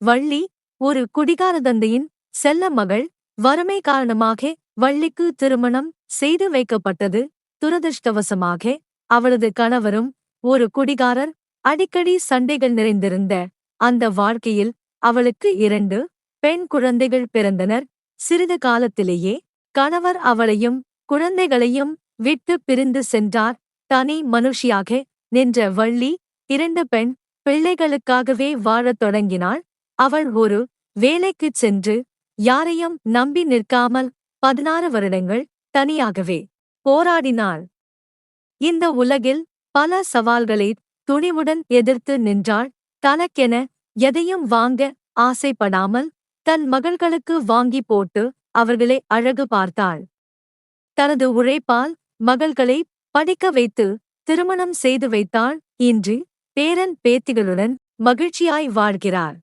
வள்ளி ஒரு குடிகார தந்தையின் செல்ல மகள். வறுமை காரணமாக வள்ளிக்கு திருமணம் செய்து வைக்கப்பட்டது. துரதிர்ஷ்டவசமாக அவளது கணவரும் ஒரு குடிகாரர். அடிக்கடி சண்டைகள் நிறைந்திருந்த அந்த வாழ்க்கையில் அவளுக்கு 2 பெண் குழந்தைகள் பிறந்தனர். சிறிது காலத்திலேயே கணவர் அவளையும் குழந்தைகளையும் விட்டு பிரிந்து சென்றார். தனி மனுஷியாக நின்ற வள்ளி 2 பெண் பிள்ளைகளுக்காகவே வாழத் தொடங்கினாள். அவள் ஒரு வேலைக்குச் சென்று யாரையும் நம்பி நிற்காமல் 16 வருடங்கள் தனியாகவே போராடினாள். இந்த உலகில் பல சவால்களை துணிவுடன் எதிர்த்து நின்றாள். தனக்கென எதையும் வாங்க ஆசைப்படாமல் தன் மகள்களுக்கு வாங்கி போட்டு அவர்களை அழகு பார்த்தாள். தனது உழைப்பால் மகள்களை படிக்க வைத்து திருமணம் செய்து வைத்தாள். இன்று பேரன் பேத்திகளுடன் மகிழ்ச்சியாய் வாழ்கிறார்.